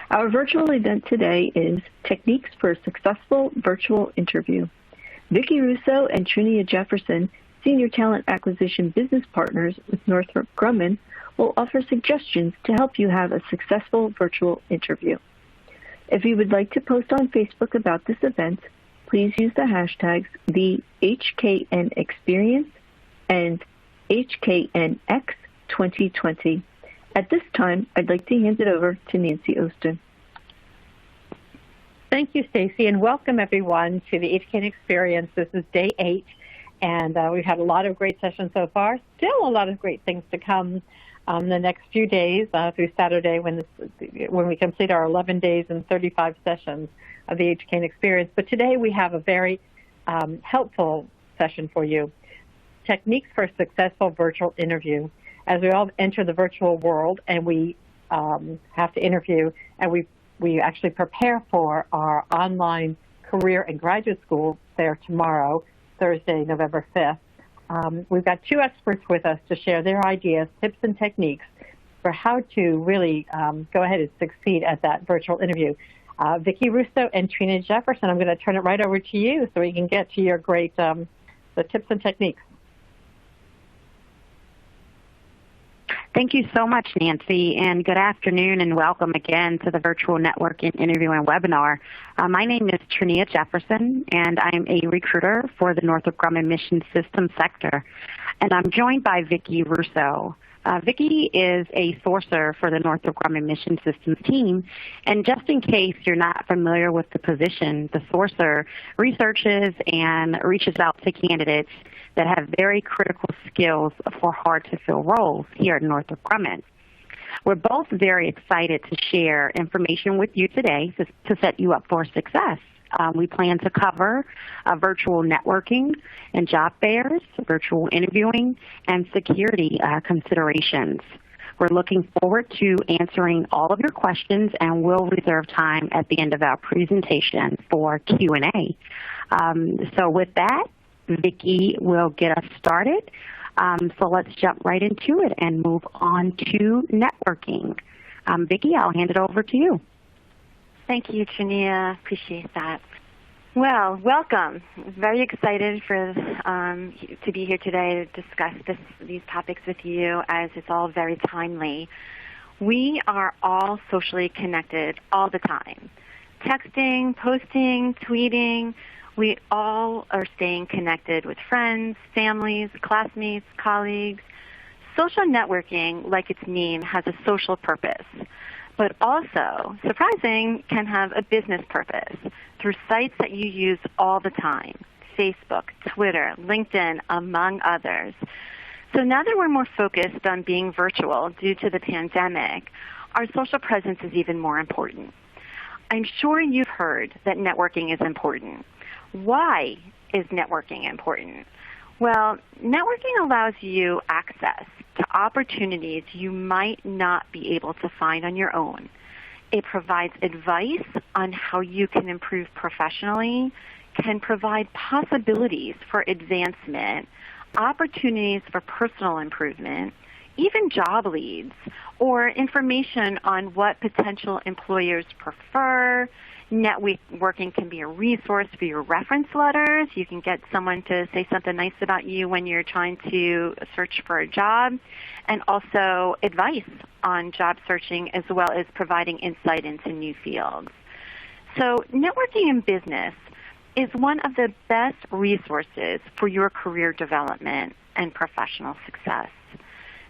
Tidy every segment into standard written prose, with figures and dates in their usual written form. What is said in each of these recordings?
Our virtual event today is Techniques for a Successful Virtual Interview. Vicki Russo and Trinia Jefferson, Senior Talent Acquisition Business Partners with Northrop Grumman, will offer suggestions to help you have a successful virtual interview. If you would like to post on Facebook about this event, please use the hashtags the HKN Experience and HKNx2020. At this time, I'd like to hand it over to Nancy Ostin. Thank you, Stacy, and welcome everyone to the HKN Experience. This is day 8, and we've had a lot of great sessions so far. Still a lot of great things to come the next few days through Saturday when we complete our 11 days and 35 sessions of the HKN Experience. But today we have a very helpful session for you, Techniques for a Successful Virtual Interview. As we all enter the virtual world and we have to interview, and we actually prepare for our online career and graduate school fair tomorrow, Thursday, November 5th. We've got 2 experts with us to share their ideas, tips, and techniques for how to really go ahead and succeed at that virtual interview. Vicki Russo and Trinia Jefferson, I'm going to turn it right over to you so we can get to your great the tips and techniques. Thank you so much, Nancy, and good afternoon and welcome again to the Virtual Networking Interview and Webinar. My name is Trinia Jefferson, and I'm a recruiter for the Northrop Grumman Mission Systems sector, and I'm joined by Vicki Russo. Vicki is a sourcer for the Northrop Grumman Mission Systems team, and just in case you're not familiar with the position, the sourcer researches and reaches out to candidates that have very critical skills for hard-to-fill roles here at Northrop Grumman. We're both very excited to share information with you today to set you up for success. We plan to cover virtual networking and job fairs, virtual interviewing, and security considerations. We're looking forward to answering all of your questions, and we'll reserve time at the end of our presentation for Q&A. So with that, Vicki will get us started. So let's jump right into it and move on to networking. Vicki, I'll hand it over to you. Thank you, Trinia. Appreciate that. Well, welcome. Very excited to be here today to discuss these topics with you, as it's all very timely. We are all socially connected all the time. Texting, posting, tweeting. We all are staying connected with friends, families, classmates, colleagues. Social networking, like its name, has a social purpose, but also, surprising, can have a business purpose through sites that you use all the time, Facebook, Twitter, LinkedIn, among others. So now that we're more focused on being virtual due to the pandemic, our social presence is even more important. I'm sure you've heard that networking is important. Why is networking important? Well, networking allows you access to opportunities you might not be able to find on your own. It provides advice on how you can improve professionally, can provide possibilities for advancement, opportunities for personal improvement, even job leads, or information on what potential employers prefer. Networking can be a resource for your reference letters. You can get someone to say something nice about you when you're trying to search for a job, and also advice on job searching, as well as providing insight into new fields. So networking in business is one of the best resources for your career development and professional success.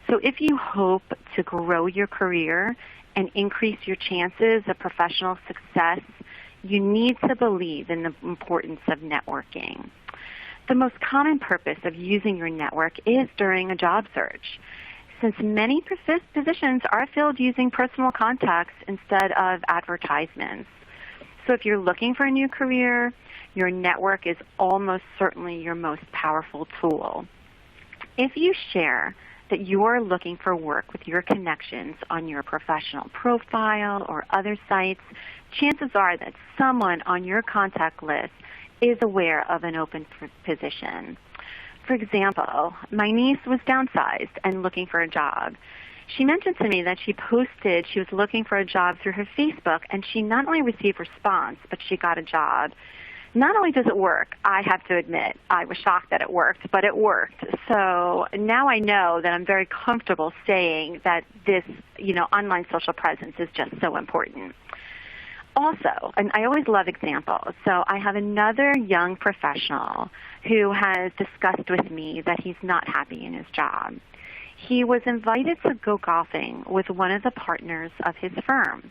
So if you hope to grow your career and increase your chances of professional success, you need to believe in the importance of networking. The most common purpose of using your network is during a job search, since many positions are filled using personal contacts instead of advertisements. So if you're looking for a new career, your network is almost certainly your most powerful tool. If you share that you are looking for work with your connections on your professional profile or other sites, chances are that someone on your contact list is aware of an open position. For example, my niece was downsized and looking for a job. She mentioned to me that she was looking for a job through her Facebook, and she not only received response, but she got a job. Not only does it work, I have to admit, I was shocked that it worked, but it worked. So now I know that I'm very comfortable saying that this, online social presence is just so important. Also, and I always love examples, so I have another young professional who has discussed with me that he's not happy in his job. He was invited to go golfing with one of the partners of his firm.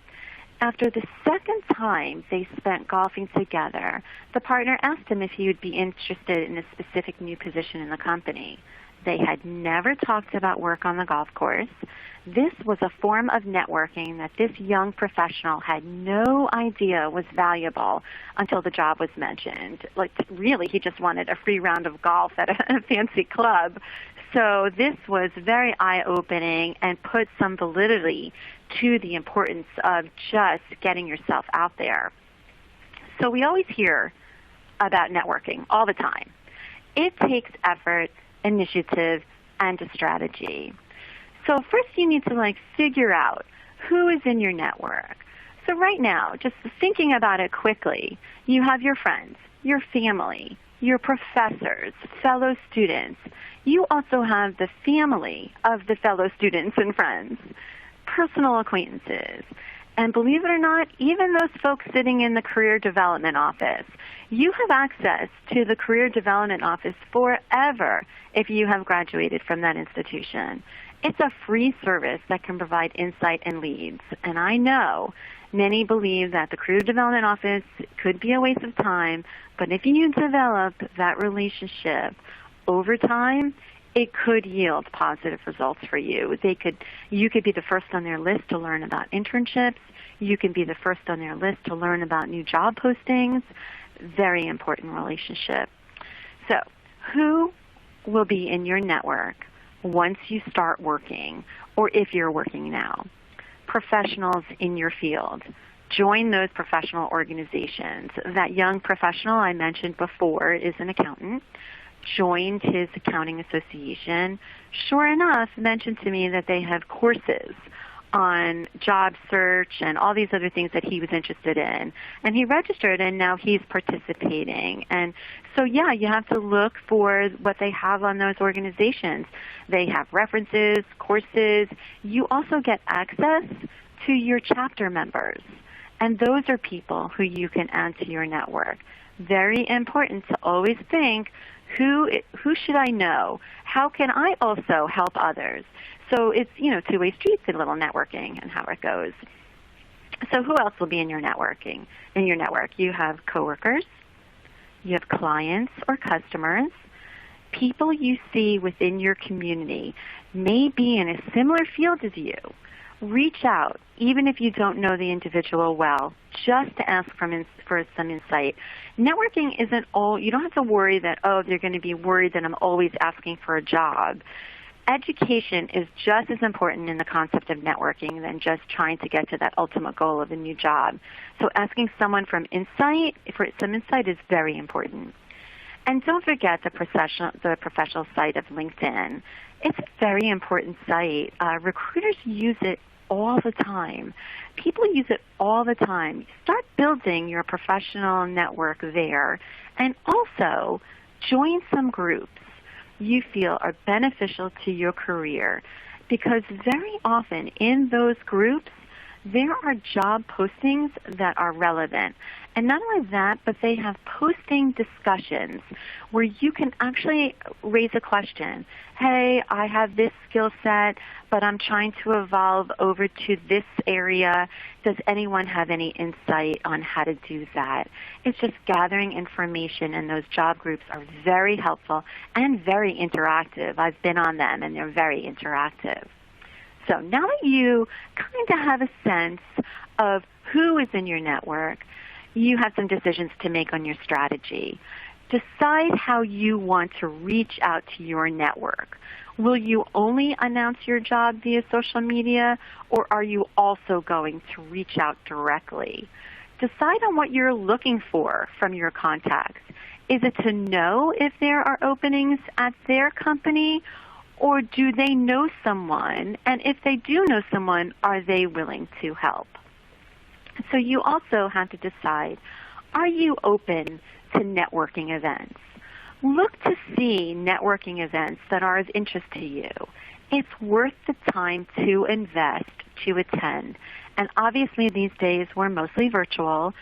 After the second time they spent golfing together, the partner asked him if he would be interested in a specific new position in the company. They had never talked about work on the golf course. This was a form of networking that this young professional had no idea was valuable until the job was mentioned. Like, really, he just wanted a free round of golf at a fancy club. So this was very eye-opening and put some validity to the importance of just getting yourself out there. So we always hear about networking all the time. It takes effort, initiative, and a strategy. So first you need to figure out who is in your network. So right now, just thinking about it quickly, you have your friends, your family, your professors, fellow students. You also have the family of the fellow students and friends, personal acquaintances. And believe it or not, even those folks sitting in the career development office, you have access to the career development office forever if you have graduated from that institution. It's a free service that can provide insight and leads. And I know many believe that the career development office could be a waste of time, but if you develop that relationship over time, it could yield positive results for you. You could be the first on their list to learn about internships. You can be the first on their list to learn about new job postings. Very important relationship. So who will be in your network once you start working, or if you're working now? Professionals in your field. Join those professional organizations. That young professional I mentioned before is an accountant. Joined his accounting association. Sure enough, mentioned to me that they have courses on job search and all these other things that he was interested in. And he registered, and now he's participating. And so, yeah, you have to look for what they have on those organizations. They have references, courses. You also get access to your chapter members. And those are people who you can add to your network. Very important to always think, who should I know? How can I also help others? So it's, two-way streets in little networking and how it goes. So who else will be in your network? You have coworkers, you have clients or customers, people you see within your community may be in a similar field as you. Reach out, even if you don't know the individual well, just to ask for some insight. Networking isn't all, you don't have to worry that, they're going to be worried that I'm always asking for a job. Education is just as important in the concept of networking than just trying to get to that ultimate goal of a new job. So asking someone for some insight is very important. And don't forget the professional site of LinkedIn. It's a very important site. Recruiters use it all the time. People use it all the time. Start building your professional network there, and also join some groups you feel are beneficial to your career, because very often in those groups there are job postings that are relevant. And not only that, but they have posting discussions where you can actually raise a question. Hey, I have this skill set, but I'm trying to evolve over to this area. Does anyone have any insight on how to do that? It's just gathering information, and those job groups are very helpful and very interactive. I've been on them, and they're very interactive. So now that you kind of have a sense of who is in your network, you have some decisions to make on your strategy. Decide how you want to reach out to your network. Will you only announce your job via social media, or are you also going to reach out directly? Decide on what you're looking for from your contacts. Is it to know if there are openings at their company, Or do they know someone? And if they do know someone, are they willing to help? So you also have to decide, are you open to networking events? Look to see networking events that are of interest to you. It's worth the time to invest to attend. And obviously these days we're mostly virtual,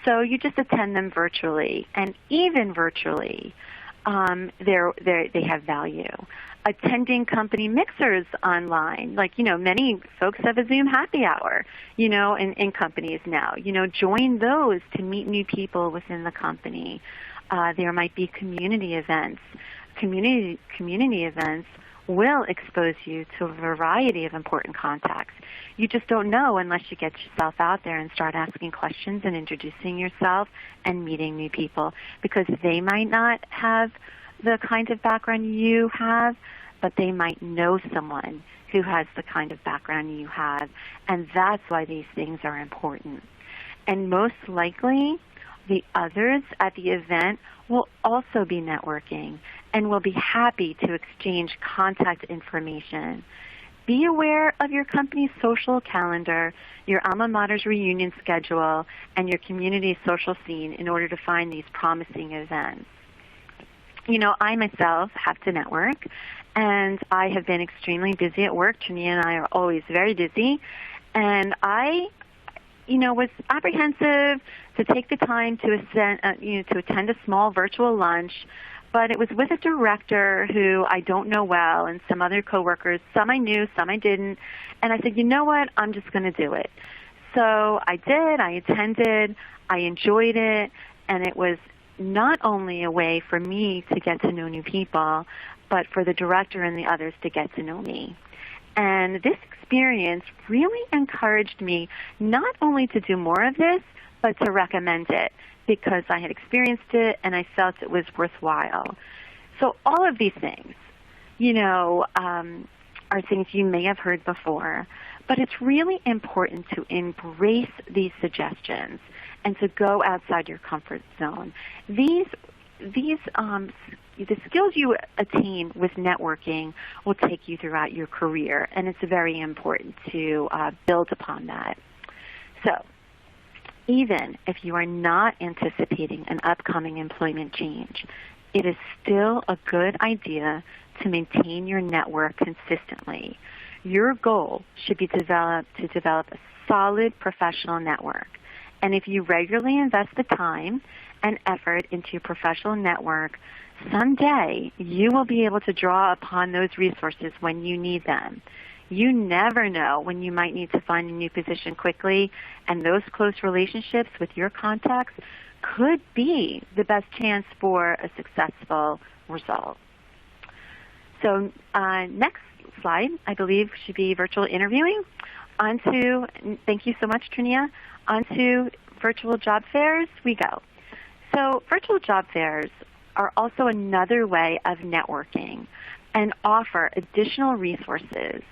so you just attend them virtually. And even virtually, they have value. Attending company mixers online, like, many folks have a Zoom happy hour, in companies now. Join those to meet new people within the company. There might be community events. Community events will expose you to a variety of important contacts. You just don't know unless you get yourself out there and start asking questions and introducing yourself and meeting new people, because they might not have the kind of background you have, but they might know someone who has the kind of background you have, and that's why these things are important. And most likely, the others at the event will also be networking and will be happy to exchange contact information. Be aware of your company's social calendar, your alma mater's reunion schedule, and your community's social scene in order to find these promising events. I myself have to network, and I have been extremely busy at work. Trania and I are always very busy, and I was apprehensive to take the time to attend a small virtual lunch, but it was with a director who I don't know well and some other coworkers. Some I knew, some I didn't, and I said, you know what, I'm just going to do it. So I did. I attended. I enjoyed it, and it was not only a way for me to get to know new people, but for the director and the others to get to know me. And this experience really encouraged me not only to do more of this, but to recommend it, because I had experienced it and I felt it was worthwhile. So all of these things, are things you may have heard before, but it's really important to embrace these suggestions and to go outside your comfort zone. The skills you attain with networking will take you throughout your career, and it's very important to build upon that. So even if you are not anticipating an upcoming employment change, it is still a good idea to maintain your network consistently. Your goal should be to develop a solid professional network. And if you regularly invest the time and effort into your professional network, someday you will be able to draw upon those resources when you need them. You never know when you might need to find a new position quickly, and those close relationships with your contacts could be the best chance for a successful result. So next slide, I believe, should be virtual interviewing. Thank you so much, Trania. Onto virtual job fairs we go. So virtual job fairs are also another way of networking and offer additional resources.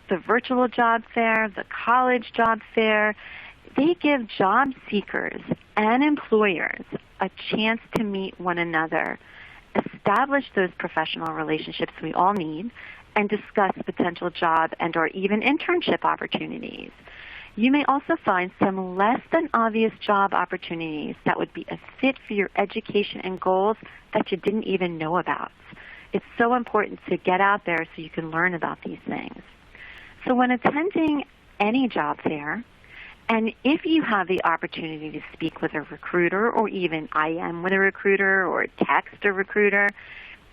The virtual job fair, the college job fair, they give job seekers and employers a chance to meet one another, establish those professional relationships we all need, and discuss potential job and or even internship opportunities. You may also find some less than obvious job opportunities that would be a fit for your education and goals that you didn't even know about. It's so important to get out there so you can learn about these things. So when attending any job fair, and if you have the opportunity to speak with a recruiter, or even IM with a recruiter or text a recruiter,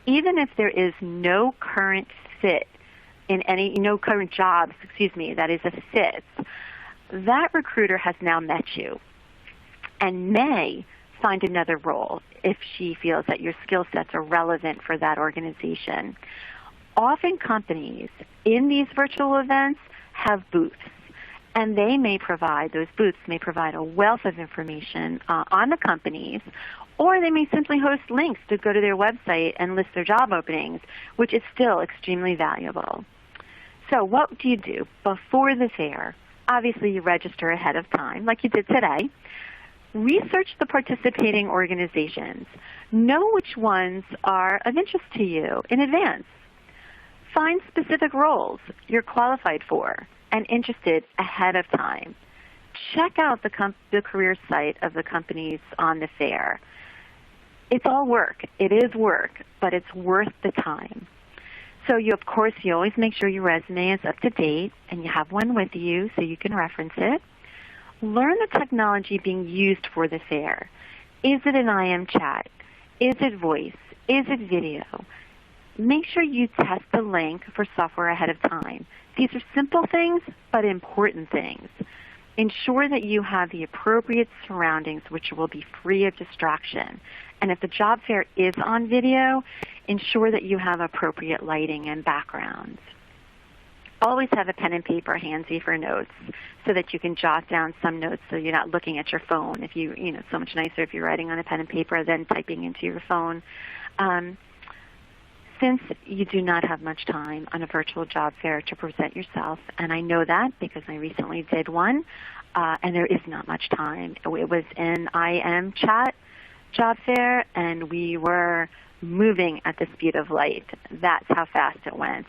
even if there is no current fit in no current jobs, that is a fit, that recruiter has now met you and may find another role if she feels that your skill sets are relevant for that organization. Often companies in these virtual events have booths, and those booths may provide a wealth of information on the companies, or they may simply host links to go to their website and list their job openings, which is still extremely valuable. So what do you do before the fair? Obviously, you register ahead of time, like you did today. Research the participating organizations. Know which ones are of interest to you in advance. Find specific roles you're qualified for and interested ahead of time. Check out the career site of the companies on the fair. It's all work. It is work, but it's worth the time. So of course, you always make sure your resume is up to date and you have one with you so you can reference it. Learn the technology being used for the fair. Is it an IM chat? Is it voice? Is it video? Make sure you test the link for software ahead of time. These are simple things, but important things. Ensure that you have the appropriate surroundings which will be free of distraction. And if the job fair is on video, ensure that you have appropriate lighting and backgrounds. Always have a pen and paper handy for notes so that you can jot down some notes so you're not looking at your phone. It's so much nicer if you're writing on a pen and paper than typing into your phone. Since you do not have much time on a virtual job fair to present yourself, and I know that because I recently did one, and there is not much time. It was an IM chat job fair, and we were moving at the speed of light. That's how fast it went.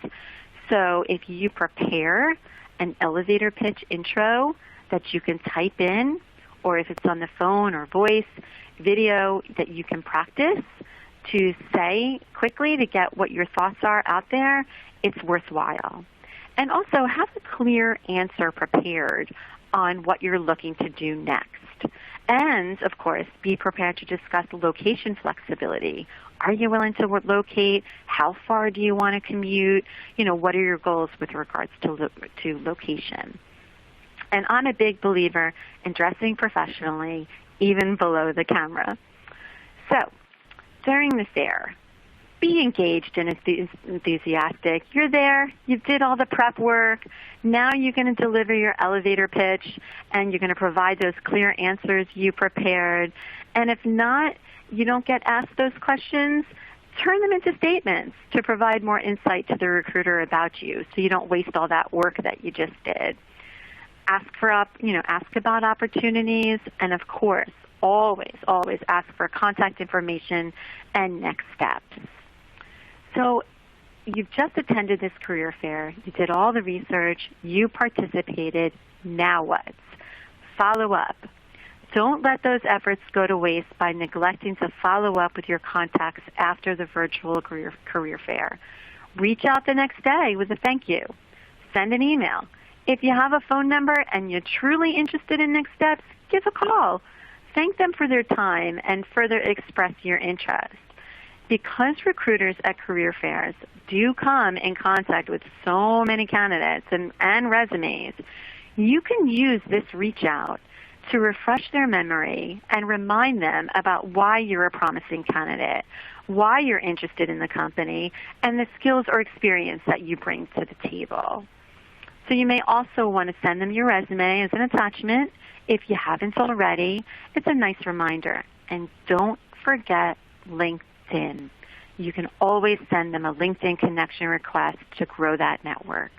So if you prepare an elevator pitch intro that you can type in, or if it's on the phone or voice, video that you can practice to say quickly to get what your thoughts are out there, it's worthwhile. And also have a clear answer prepared on what you're looking to do next. And, of course, be prepared to discuss location flexibility. Are you willing to locate? How far do you want to commute? What are your goals with regards to location? And I'm a big believer in dressing professionally, even below the camera. So, during the fair, be engaged and enthusiastic. You're there. You did all the prep work. Now you're going to deliver your elevator pitch, and you're going to provide those clear answers you prepared. And if not, you don't get asked those questions, turn them into statements to provide more insight to the recruiter about you so you don't waste all that work that you just did. Ask about opportunities, and of course, always ask for contact information and next steps. So you've just attended this career fair. You did all the research. You participated. Now what? Follow up. Don't let those efforts go to waste by neglecting to follow up with your contacts after the virtual career fair. Reach out the next day with a thank you. Send an email. If you have a phone number and you're truly interested in next steps, give a call. Thank them for their time and further express your interest. Because recruiters at career fairs do come in contact with so many candidates and resumes, you can use this reach out to refresh their memory and remind them about why you're a promising candidate, why you're interested in the company, and the skills or experience that you bring to the table. So you may also want to send them your resume as an attachment if you haven't already. It's a nice reminder. And don't forget LinkedIn. You can always send them a LinkedIn connection request to grow that network.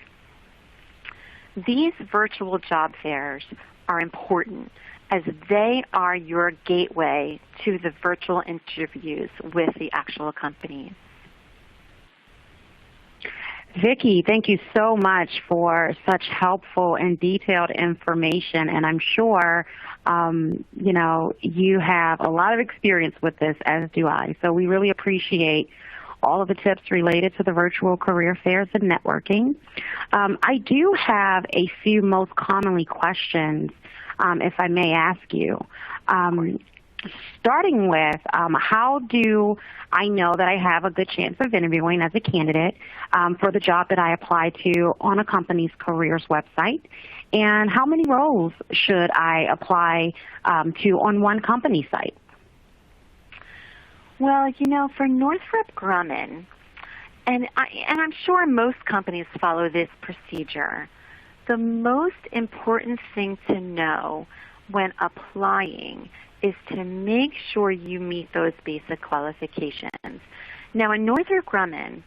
These virtual job fairs are important as they are your gateway to the virtual interviews with the actual companies. Vicki, thank you so much for such helpful and detailed information, and I'm sure you have a lot of experience with this, as do I. So we really appreciate all of the tips related to the virtual career fairs and networking. I do have a few most commonly questions, if I may ask you. Starting with, how do I know that I have a good chance of interviewing as a candidate for the job that I apply to on a company's careers website? And how many roles should I apply to on one company site? Well, for Northrop Grumman, and I'm sure most companies follow this procedure, the most important thing to know when applying is to make sure you meet those basic qualifications. Now, in Northrop Grumman,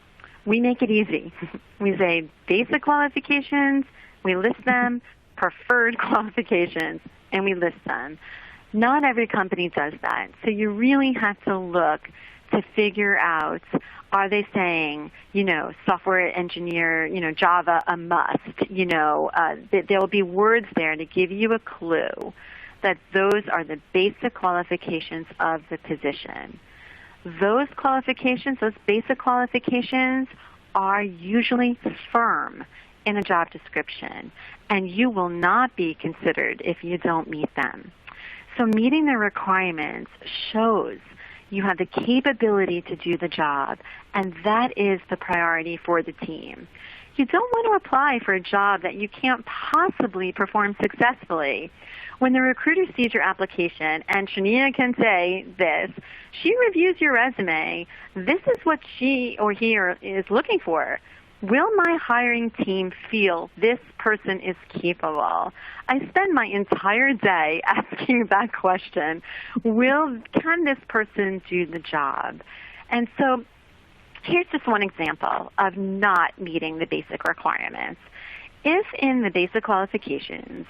we make it easy. We say basic qualifications, we list them, preferred qualifications, and we list them. Not every company does that, so you really have to look to figure out, are they saying, software engineer, Java a must, there will be words there to give you a clue that those are the basic qualifications of the position. Those qualifications, those basic qualifications, are usually firm in a job description, and you will not be considered if you don't meet them. So meeting the requirements shows you have the capability to do the job, and that is the priority for the team. You don't want to apply for a job that you can't possibly perform successfully. When the recruiter sees your application, and Shania can say this, she reviews your resume, this is what she or he is looking for. Will my hiring team feel this person is capable? I spend my entire day asking that question. Can this person do the job? And so here's just one example of not meeting the basic requirements. If in the basic qualifications,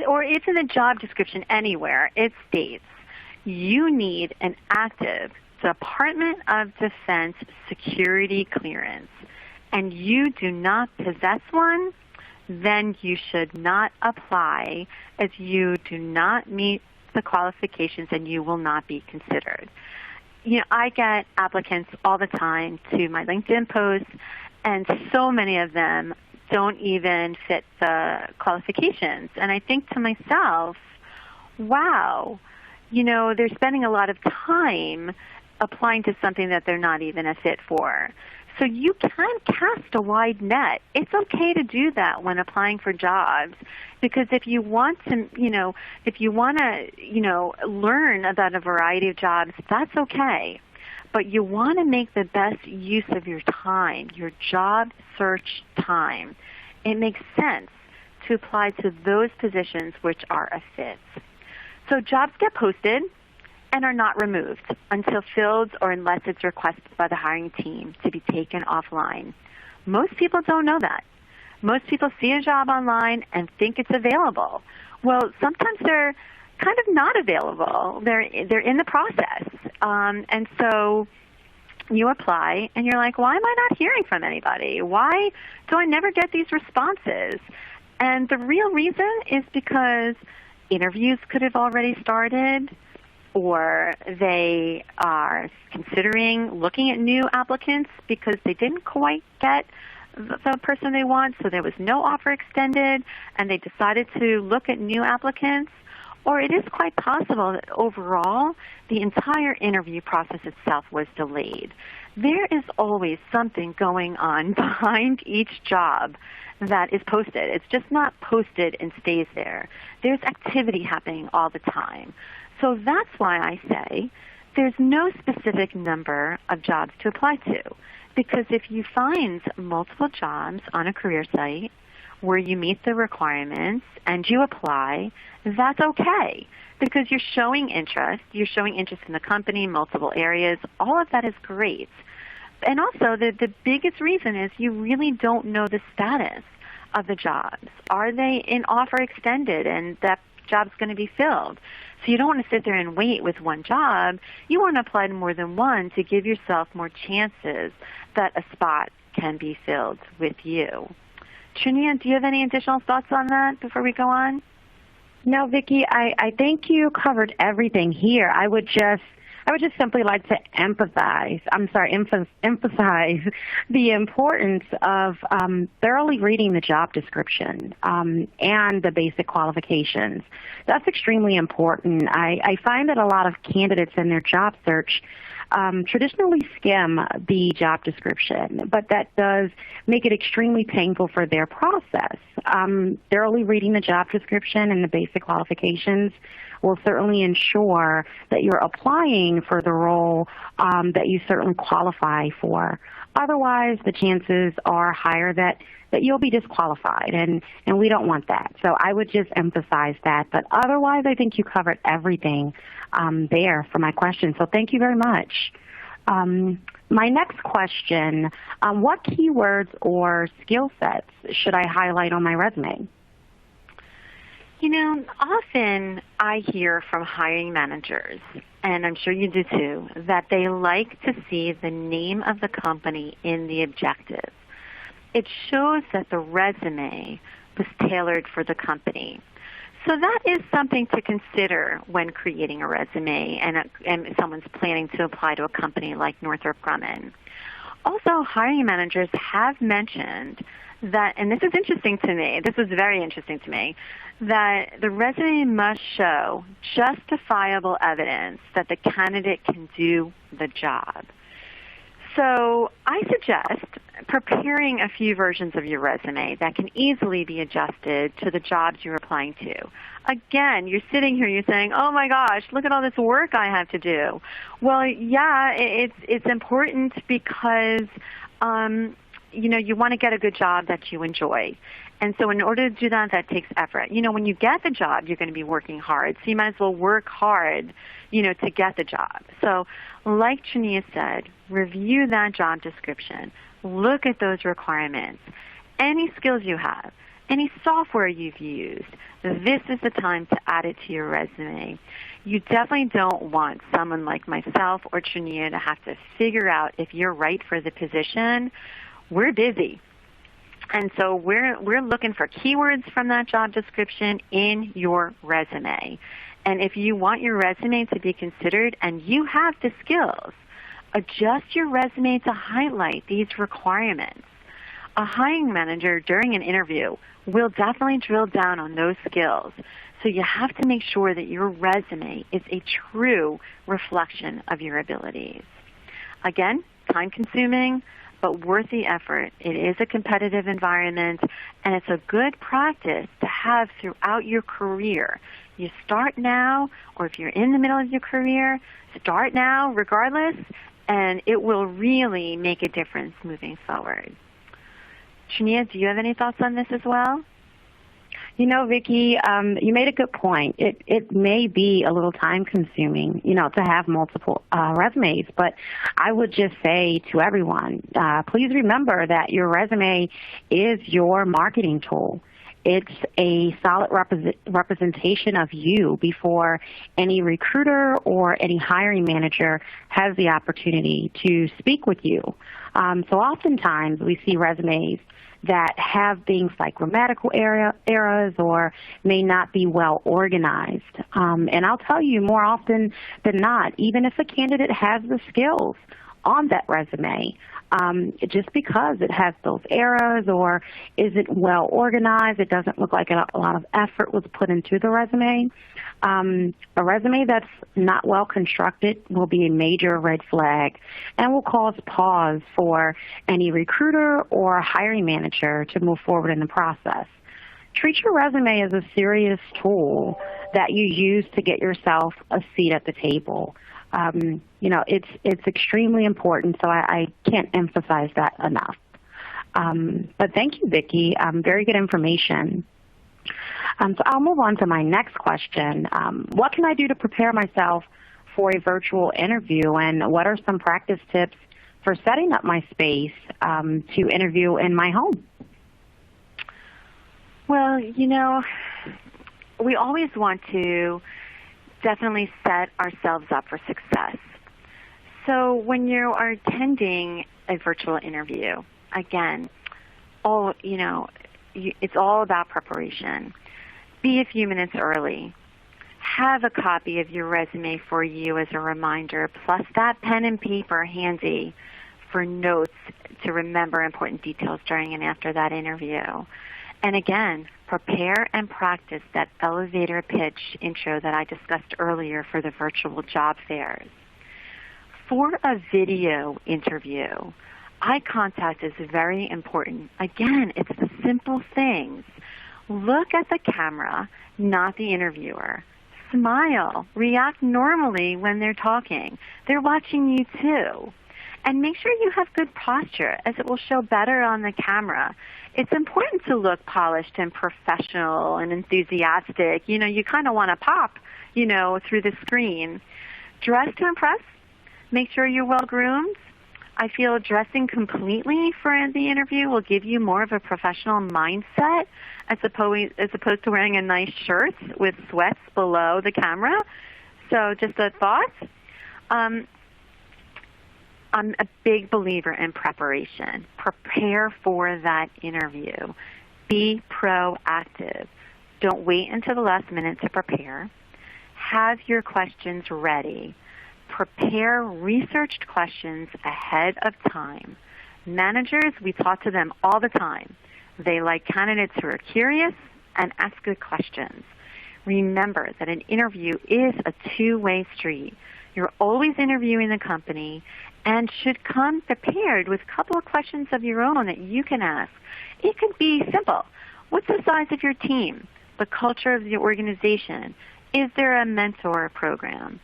or if in the job description anywhere, it states you need an active Department of Defense security clearance, and you do not possess one, then you should not apply, as you do not meet the qualifications and you will not be considered. I get applicants all the time to my LinkedIn posts, and so many of them don't even fit the qualifications. And I think to myself, wow, they're spending a lot of time applying to something that they're not even a fit for. So you can cast a wide net. It's okay to do that when applying for jobs, because if you want to, learn about a variety of jobs, that's okay. But you want to make the best use of your time, your job search time. It makes sense to apply to those positions which are a fit. So jobs get posted and are not removed until filled or unless it's requested by the hiring team to be taken offline. Most people don't know that. Most people see a job online and think it's available. Well, sometimes they're kind of not available. They're in the process. And so you apply and you're like, why am I not hearing from anybody? Why do I never get these responses? And the real reason is because interviews could have already started, or they are considering looking at new applicants because they didn't quite get the person they want, so there was no offer extended, and they decided to look at new applicants. Or it is quite possible that overall, the entire interview process itself was delayed. There is always something going on behind each job that is posted. It's just not posted and stays there. There's activity happening all the time. So that's why I say there's no specific number of jobs to apply to. Because if you find multiple jobs on a career site where you meet the requirements and you apply, that's okay. Because you're showing interest in the company, multiple areas, all of that is great. And also the biggest reason is you really don't know the status of the jobs. Are they in offer extended and that job's going to be filled? So you don't want to sit there and wait with one job. You want to apply to more than one to give yourself more chances that a spot can be filled with you. Trinia, do you have any additional thoughts on that before we go on? No, Vicki, I think you covered everything here. I would just simply like to emphasize the importance of thoroughly reading the job description and the basic qualifications. That's extremely important. I find that a lot of candidates in their job search traditionally skim the job description, but that does make it extremely painful for their process. Thoroughly reading the job description and the basic qualifications will certainly ensure that you're applying for the role that you certainly qualify for. Otherwise, the chances are higher that you'll be disqualified, and we don't want that. So I would just emphasize that. But otherwise, I think you covered everything there for my question. So thank you very much. My next question, what keywords or skill sets should I highlight on my resume? You know, often I hear from hiring managers, and I'm sure you do too, that they like to see the name of the company in the objective. It shows that the resume was tailored for the company. So that is something to consider when creating a resume and someone's planning to apply to a company like Northrop Grumman. Also, hiring managers have mentioned that, and this is interesting to me, this was very interesting to me, that the resume must show justifiable evidence that the candidate can do the job. So I suggest preparing a few versions of your resume that can easily be adjusted to the jobs you're applying to. Again, you're sitting here, you're saying, oh my gosh, look at all this work I have to do. Well, yeah, it's important because you want to get a good job that you enjoy. And so in order to do that, that takes effort. You know, when you get the job, you're going to be working hard. So you might as well work hard, to get the job. So like Trania said, review that job description. Look at those requirements. Any skills you have, any software you've used, this is the time to add it to your resume. You definitely don't want someone like myself or Trania to have to figure out if you're right for the position. We're busy. And so we're looking for keywords from that job description in your resume. And if you want your resume to be considered and you have the skills, adjust your resume to highlight these requirements. A hiring manager during an interview will definitely drill down on those skills. So you have to make sure that your resume is a true reflection of your abilities. Again, time-consuming, but worth the effort. It is a competitive environment, and it's a good practice to have throughout your career. You start now, or if you're in the middle of your career, start now regardless, and it will really make a difference moving forward. Trania, do you have any thoughts on this as well? You know, Vicki, you made a good point. It may be a little time consuming, to have multiple resumes, but I would just say to everyone, please remember that your resume is your marketing tool. It's a solid representation of you before any recruiter or any hiring manager has the opportunity to speak with you. So oftentimes we see resumes that have things like grammatical errors or may not be well organized. And I'll tell you, more often than not, even if a candidate has the skills on that resume, just because it has those errors or isn't well organized, it doesn't look like a lot of effort was put into the resume. A resume that's not well constructed will be a major red flag and will cause pause for any recruiter or hiring manager to move forward in the process. Treat your resume as a serious tool that you use to get yourself a seat at the table. It's extremely important, so I can't emphasize that enough. But thank you, Vicki. Very good information. So I'll move on to my next question. What can I do to prepare myself for a virtual interview, and what are some practice tips for setting up my space to interview in my home? Well, we always want to definitely set ourselves up for success. So when you are attending a virtual interview, again, it's all about preparation. Be a few minutes early. Have a copy of your resume for you as a reminder, plus that pen and paper handy for notes to remember important details during and after that interview. And again, prepare and practice that elevator pitch intro that I discussed earlier for the virtual job fairs. For a video interview, eye contact is very important. Again, it's the simple things. Look at the camera, not the interviewer. Smile. React normally when they're talking. They're watching you too. And make sure you have good posture, as it will show better on the camera. It's important to look polished and professional and enthusiastic. You kind of want to pop, through the screen. Dress to impress. Make sure you're well groomed. I feel dressing completely for the interview will give you more of a professional mindset as opposed to wearing a nice shirt with sweats below the camera. So just a thought. I'm a big believer in preparation. Prepare for that interview. Be proactive. Don't wait until the last minute to prepare. Have your questions ready. Prepare researched questions ahead of time. Managers, we talk to them all the time. They like candidates who are curious and ask good questions. Remember that an interview is a two-way street. You're always interviewing the company and should come prepared with a couple of questions of your own that you can ask. It could be simple. What's the size of your team? The culture of the organization? Is there a mentor program?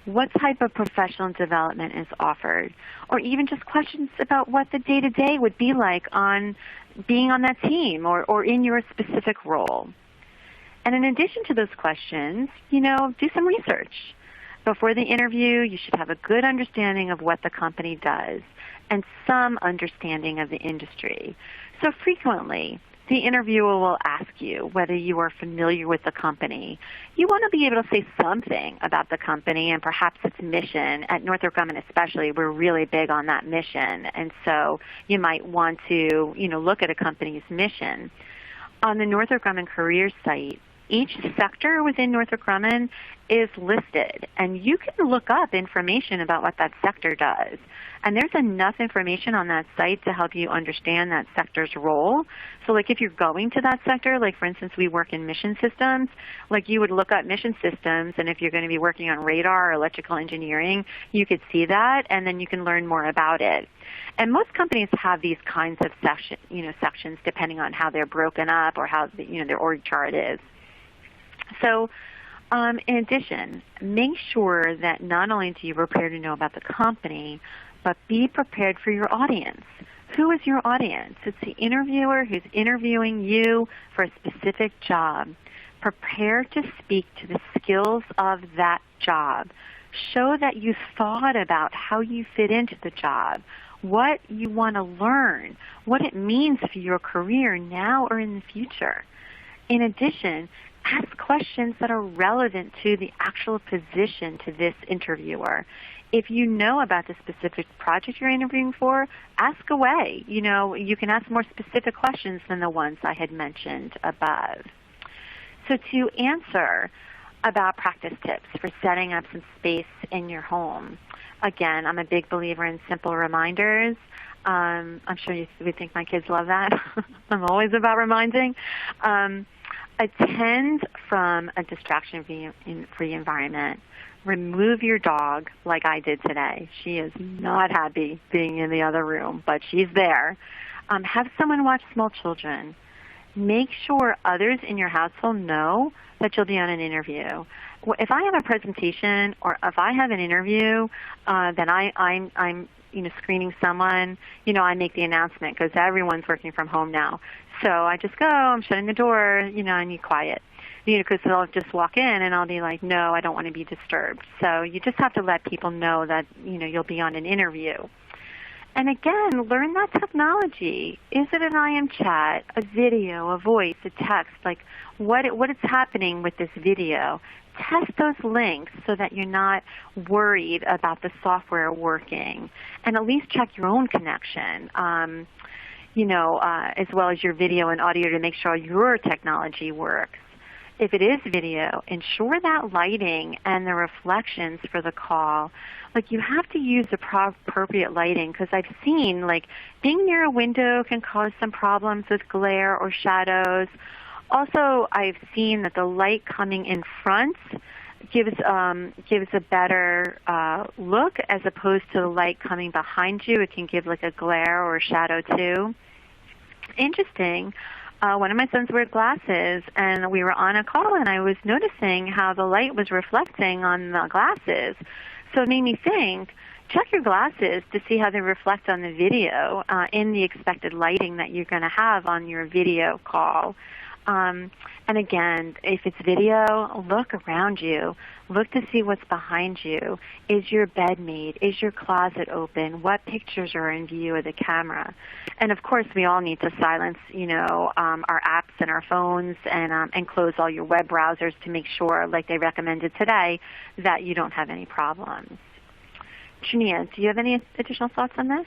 What type of professional development is offered? Or even just questions about what the day-to-day would be like on being on that team or in your specific role. And in addition to those questions, do some research. Before the interview, you should have a good understanding of what the company does and some understanding of the industry. So frequently, the interviewer will ask you whether you are familiar with the company. You want to be able to say something about the company and perhaps its mission. At Northrop Grumman especially, we're really big on that mission. And so you might want to look at a company's mission. On the Northrop Grumman career site, each sector within Northrop Grumman is listed, and you can look up information about what that sector does. And there's enough information on that site to help you understand that sector's role. So like if you're going to that sector, like for instance we work in mission systems, like you would look up mission systems, and if you're going to be working on radar or electrical engineering, you could see that, and then you can learn more about it. And most companies have these kinds of sections depending on how they're broken up or how their org chart is. So in addition, make sure that not only do you prepare to know about the company, but be prepared for your audience. Who is your audience? It's the interviewer who's interviewing you for a specific job. Prepare to speak to the skills of that job. Show that you thought about how you fit into the job, what you want to learn, what it means for your career now or in the future. In addition, ask questions that are relevant to the actual position to this interviewer. If you know about the specific project you're interviewing for, ask away. You can ask more specific questions than the ones I had mentioned above. So to answer about practice tips for setting up some space in your home, again, I'm a big believer in simple reminders. I'm sure you would think my kids love that. I'm always about reminding. Attend from a distraction-free environment. Remove your dog like I did today. She is not happy being in the other room, but she's there. Have someone watch small children. Make sure others in your household know that you'll be on an interview. If I have a presentation or if I have an interview, then I'm screening someone, I make the announcement because everyone's working from home now. So I just go, I'm shutting the door, I need quiet. Because they'll just walk in and I'll be like, no, I don't want to be disturbed. So you just have to let people know that, you'll be on an interview. And again, learn that technology. Is it an IM chat, a video, a voice, a text? Like what is happening with this video? Test those links so that you're not worried about the software working. And at least check your own connection, as well as your video and audio to make sure your technology works. If it is video, ensure that lighting and the reflections for the call, you have to use the appropriate lighting, because I've seen being near a window can cause some problems with glare or shadows. Also, I've seen that the light coming in front gives a better look as opposed to the light coming behind you. It can give a glare or a shadow too. Interesting. One of my sons wears glasses, and we were on a call, and I was noticing how the light was reflecting on the glasses. So it made me think, check your glasses to see how they reflect on the video in the expected lighting that you're going to have on your video call. And again, if it's video, look around you. Look to see what's behind you. Is your bed made? Is your closet open? What pictures are in view of the camera? And of course, we all need to silence, our apps and our phones and close all your web browsers to make sure, like they recommended today, that you don't have any problems. Trania, do you have any additional thoughts on this?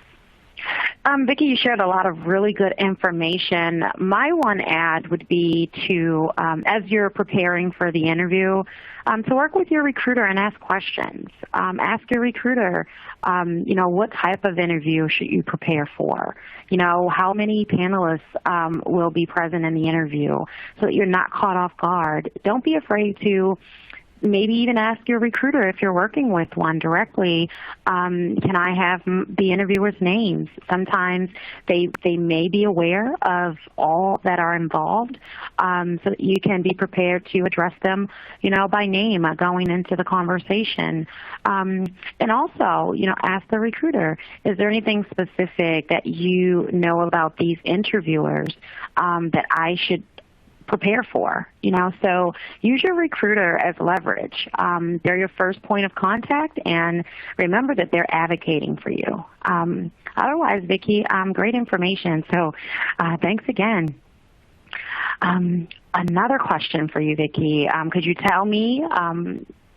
Vicki, you shared a lot of really good information. My one add would be to, as you're preparing for the interview, to work with your recruiter and ask questions. Ask your recruiter, what type of interview should you prepare for? How many panelists will be present in the interview so that you're not caught off guard. Don't be afraid to maybe even ask your recruiter if you're working with one directly, can I have the interviewer's names? Sometimes they may be aware of all that are involved, so that you can be prepared to address them, by name going into the conversation. And also, ask the recruiter, is there anything specific that you know about these interviewers that I should prepare for, so use your recruiter as leverage. They're your first point of contact, and remember that they're advocating for you. Otherwise, Vicki, great information, so thanks again. Another question for you, Vicki. Could you tell me,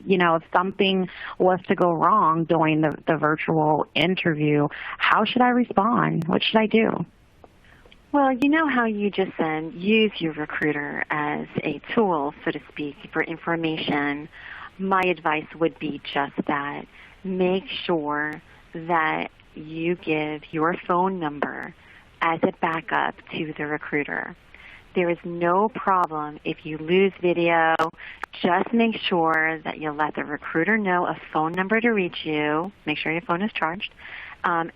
if something was to go wrong during the virtual interview, how should I respond? What should I do? Well, you know how you just said, use your recruiter as a tool, so to speak, for information. My advice would be just that. Make sure that you give your phone number as a backup to the recruiter. There is no problem if you lose video. Just make sure that you let the recruiter know a phone number to reach you. Make sure your phone is charged. And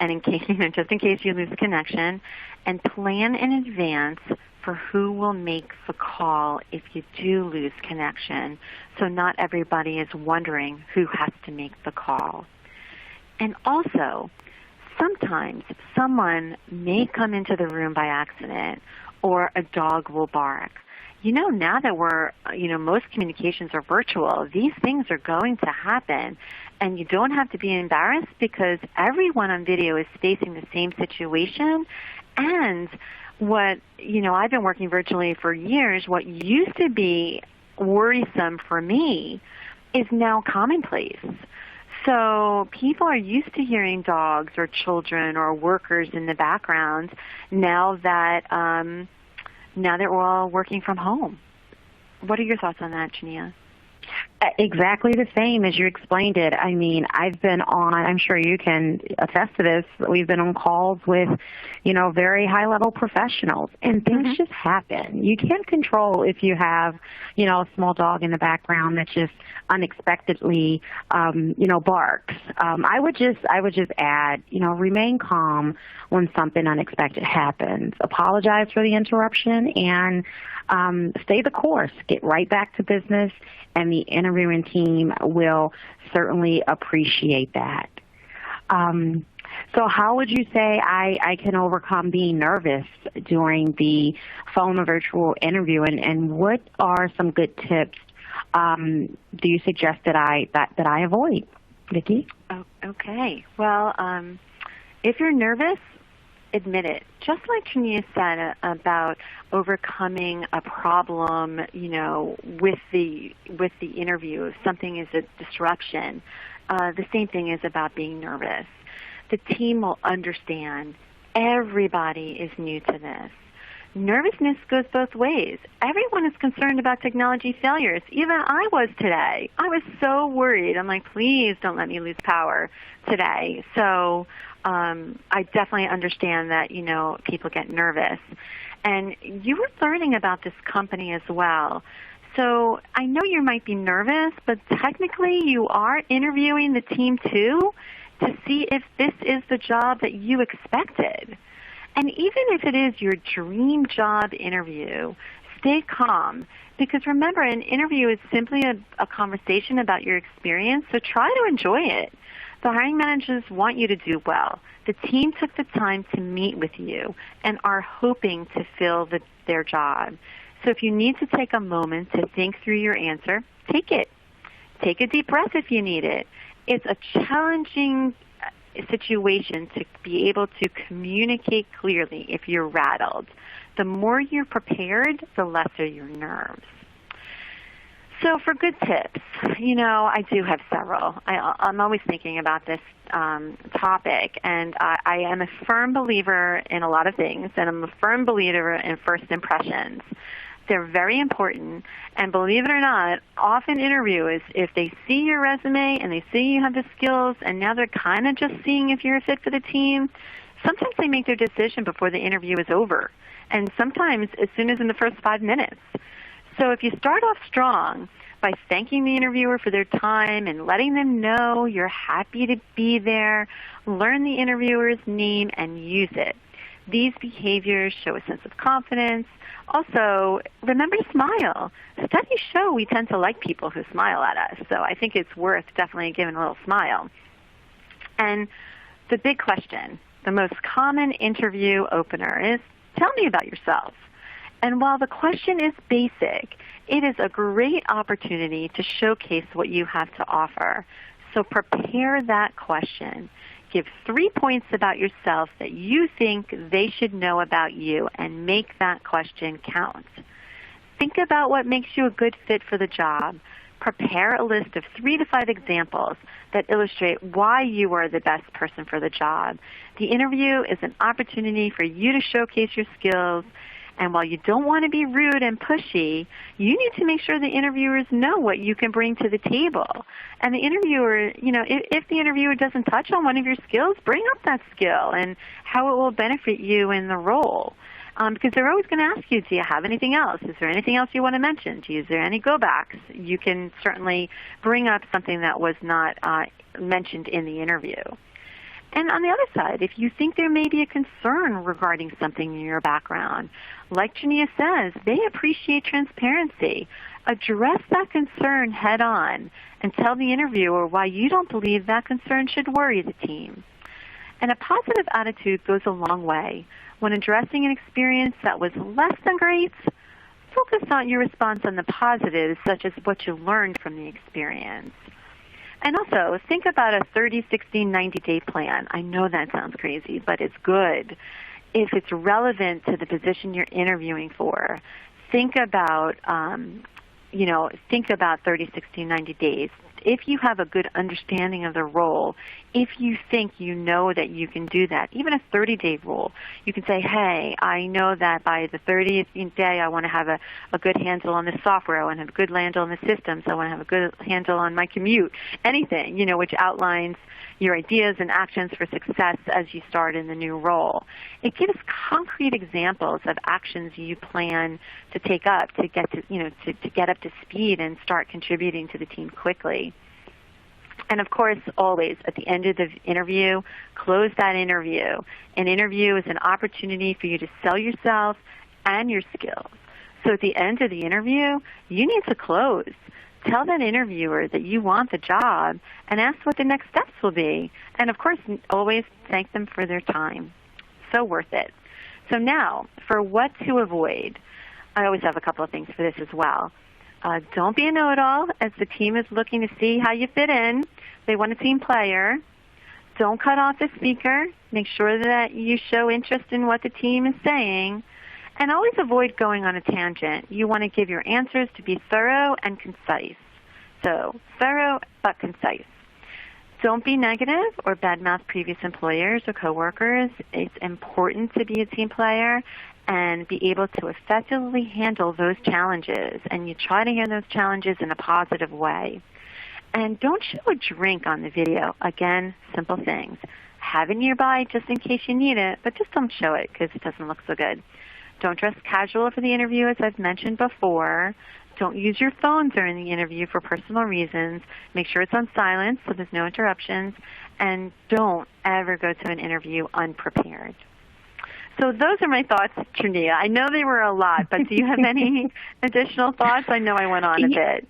just in case you lose the connection, and plan in advance for who will make the call if you do lose connection, so not everybody is wondering who has to make the call. And also, sometimes someone may come into the room by accident, or a dog will bark. Now that most communications are virtual, these things are going to happen. And you don't have to be embarrassed because everyone on video is facing the same situation. And I've been working virtually for years. What used to be worrisome for me is now commonplace. So people are used to hearing dogs or children or workers in the background now that we're all working from home. What are your thoughts on that, Trania? Exactly the same as you explained it. I mean, I've been on, I'm sure you can attest to this, we've been on calls with, very high-level professionals, and things just happen. You can't control if you have, a small dog in the background that just unexpectedly, barks. I would just add, remain calm when something unexpected happens. Apologize for the interruption and stay the course. Get right back to business, and the interviewing team will certainly appreciate that. So how would you say I can overcome being nervous during the phone or virtual interview, and what are some good tips do you suggest that I avoid? Vicki? Oh, okay. Well, if you're nervous, admit it. Just like Trania said about overcoming a problem, with the interview, if something is a disruption, the same thing is about being nervous. The team will understand. Everybody is new to this. Nervousness goes both ways. Everyone is concerned about technology failures. Even I was today. I was so worried. I'm like, please don't let me lose power today. So I definitely understand that, people get nervous. And you were learning about this company as well. So I know you might be nervous, but technically you are interviewing the team too to see if this is the job that you expected. And even if it is your dream job interview, stay calm. Because remember, an interview is simply a conversation about your experience, so try to enjoy it. The hiring managers want you to do well. The team took the time to meet with you and are hoping to fill their job. So if you need to take a moment to think through your answer, take it. Take a deep breath if you need it. It's a challenging situation to be able to communicate clearly if you're rattled. The more you're prepared, the lesser your nerves. So for good tips, I do have several. I'm always thinking about this topic, and I am a firm believer in a lot of things, and I'm a firm believer in first impressions. They're very important, and believe it or not, often interviewers, if they see your resume and they see you have the skills, and now they're kind of just seeing if you're a fit for the team, sometimes they make their decision before the interview is over, and sometimes as soon as in the first 5 minutes. So if you start off strong by thanking the interviewer for their time and letting them know you're happy to be there, learn the interviewer's name and use it. These behaviors show a sense of confidence. Also, remember to smile. Studies show we tend to like people who smile at us, so I think it's worth definitely giving a little smile. And the big question, the most common interview opener is, tell me about yourself. And while the question is basic, it is a great opportunity to showcase what you have to offer. So prepare that question. Give 3 points about yourself that you think they should know about you and make that question count. Think about what makes you a good fit for the job. Prepare a list of 3 to 5 examples that illustrate why you are the best person for the job. The interview is an opportunity for you to showcase your skills. And while you don't want to be rude and pushy, you need to make sure the interviewers know what you can bring to the table. And the interviewer, if the interviewer doesn't touch on one of your skills, bring up that skill and how it will benefit you in the role. Because they're always going to ask you, do you have anything else? Is there anything else you want to mention? Is there any go-backs? You can certainly bring up something that was not mentioned in the interview. And on the other side, if you think there may be a concern regarding something in your background, like Jania says, they appreciate transparency. Address that concern head on and tell the interviewer why you don't believe that concern should worry the team. And a positive attitude goes a long way. When addressing an experience that was less than great, focus on your response on the positives, such as what you learned from the experience. And also, think about a 30, 60, 90-day plan. I know that sounds crazy, but it's good. If it's relevant to the position you're interviewing for, think about, think about 30, 60, 90 days. If you have a good understanding of the role, if you think you know that you can do that, even a 30-day rule, you can say, hey, I know that by the 30th day I want to have a good handle on the software, I want to have a good handle on the systems, I want to have a good handle on my commute, anything, which outlines your ideas and actions for success as you start in the new role. It gives concrete examples of actions you plan to take up to get to get up to speed and start contributing to the team quickly. And of course, always at the end of the interview, close that interview. An interview is an opportunity for you to sell yourself and your skills. So at the end of the interview, you need to close. Tell that interviewer that you want the job and ask what the next steps will be. And of course, always thank them for their time. So worth it. So now, for what to avoid, I always have a couple of things for this as well. Don't be a know-it-all as the team is looking to see how you fit in. They want a team player. Don't cut off the speaker. Make sure that you show interest in what the team is saying. And always avoid going on a tangent. You want to give your answers to be thorough and concise. So thorough but concise. Don't be negative or badmouth previous employers or coworkers. It's important to be a team player and be able to effectively handle those challenges. And you try to handle those challenges in a positive way. And don't show a drink on the video. Again, simple things. Have it nearby just in case you need it, but just don't show it because it doesn't look so good. Don't dress casual for the interview, as I've mentioned before. Don't use your phone during the interview for personal reasons. Make sure it's on silent so there's no interruptions. And don't ever go to an interview unprepared. So those are my thoughts, Trania. I know they were a lot, but do you have any additional thoughts? I know I went on a bit.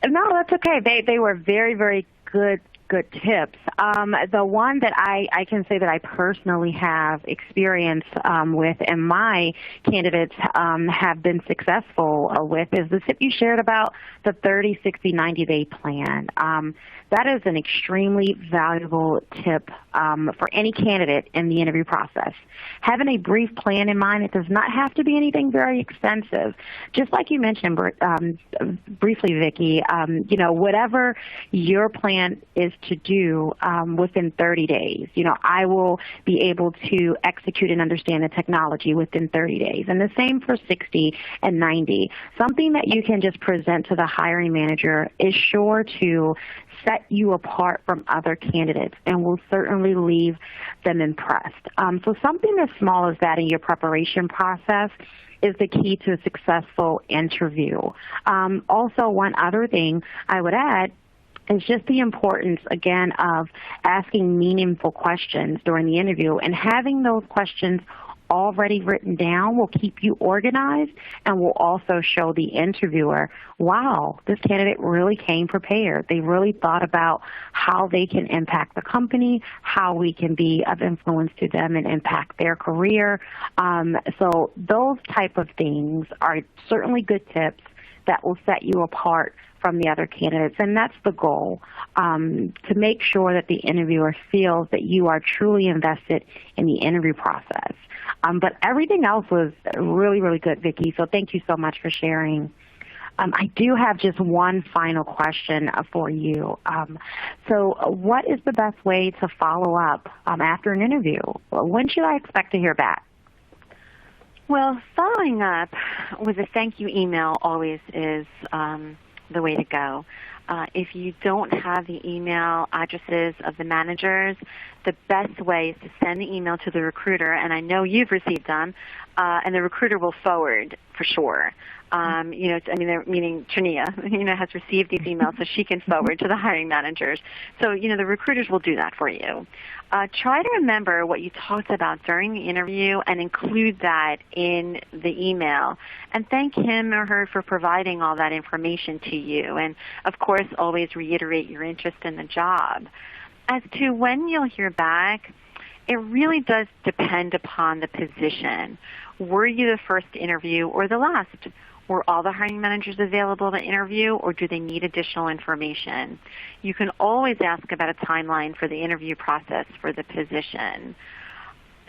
No, that's okay. They were very, very good good tips. The one that I can say that I personally have experience with and my candidates have been successful with is the tip you shared about the 30, 60, 90-day plan. That is an extremely valuable tip for any candidate in the interview process. Having a brief plan in mind, it does not have to be anything very extensive. Just like you mentioned briefly, Vicki, whatever your plan is to do within 30 days. I will be able to execute and understand the technology within 30 days. And the same for 60 and 90. Something that you can just present to the hiring manager is sure to set you apart from other candidates and will certainly leave them impressed. So something as small as that in your preparation process is the key to a successful interview. Also, one other thing I would add is just the importance, again, of asking meaningful questions during the interview, and having those questions already written down will keep you organized and will also show the interviewer, wow, this candidate really came prepared. They really thought about how they can impact the company, how we can be of influence to them and impact their career. So those type of things are certainly good tips that will set you apart from the other candidates, and that's the goal, to make sure that the interviewer feels that you are truly invested in the interview process. But everything else was really, really good, Vicki, so thank you so much for sharing. I do have just one final question for you. So what is the best way to follow up after an interview? When should I expect to hear back? Well, following up with a thank you email always is the way to go. If you don't have the email addresses of the managers, the best way is to send the email to the recruiter, and I know you've received them, and the recruiter will forward for sure. Meaning Trinia, has received these emails, so she can forward to the hiring managers. So, the recruiters will do that for you. Try to remember what you talked about during the interview and include that in the email. And thank him or her for providing all that information to you. And, of course, always reiterate your interest in the job. As to when you'll hear back, it really does depend upon the position. Were you the first interview or the last? Were all the hiring managers available to interview, or do they need additional information? You can always ask about a timeline for the interview process for the position.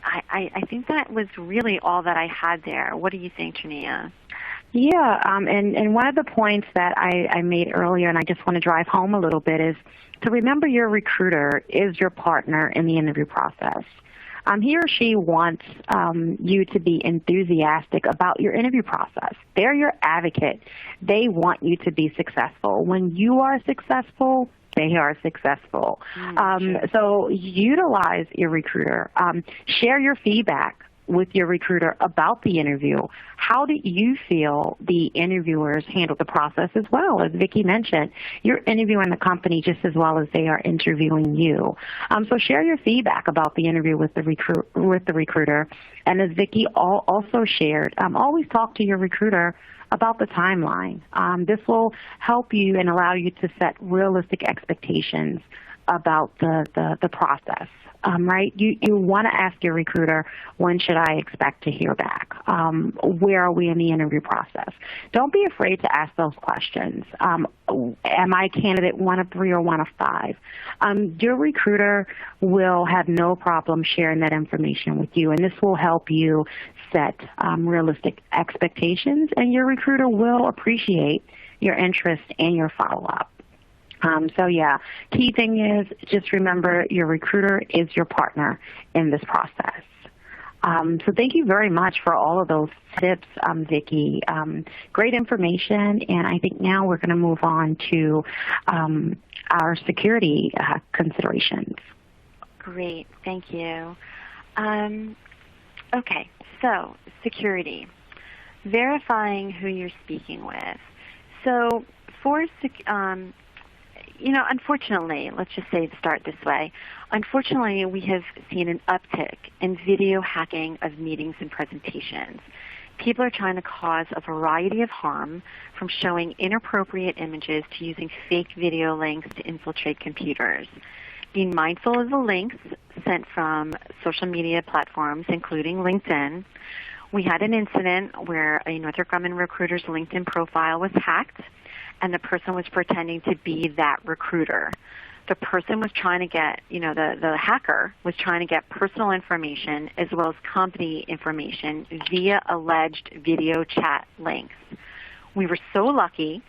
I think that was really all that I had there. What do you think, Trinia? Yeah, and one of the points that I made earlier, and I just want to drive home a little bit, is to remember your recruiter is your partner in the interview process. He or she wants you to be enthusiastic about your interview process. They're your advocate. They want you to be successful. When you are successful, they are successful. So utilize your recruiter. Share your feedback with your recruiter about the interview. How do you feel the interviewers handle the process as well? As Vicki mentioned, you're interviewing the company just as well as they are interviewing you. So share your feedback about the interview with the recruiter. And as Vicki also shared, always talk to your recruiter about the timeline. This will help you and allow you to set realistic expectations about the process. Right? You want to ask your recruiter, when should I expect to hear back? Where are we in the interview process? Don't be afraid to ask those questions. Am I candidate 1 of 3 or 1 of 5? Your recruiter will have no problem sharing that information with you, and this will help you set realistic expectations, and your recruiter will appreciate your interest and your follow-up. So yeah, key thing is just remember your recruiter is your partner in this process. So thank you very much for all of those tips, Vicki. Great information, and I think now we're going to move on to our security considerations. Great, thank you. Okay, so security, verifying who you're speaking with. So for unfortunately, let's just start this way. Unfortunately, we have seen an uptick in video hacking of meetings and presentations. people are trying to cause a variety of harm, from showing inappropriate images to using fake video links to infiltrate computers. Being mindful of the links sent from social media platforms, including LinkedIn. We had an incident where a Northrop Grumman recruiter's LinkedIn profile was hacked, and the person was pretending to be that recruiter. The person was trying to get, the hacker was trying to get personal information as well as company information via alleged video chat links. We were so lucky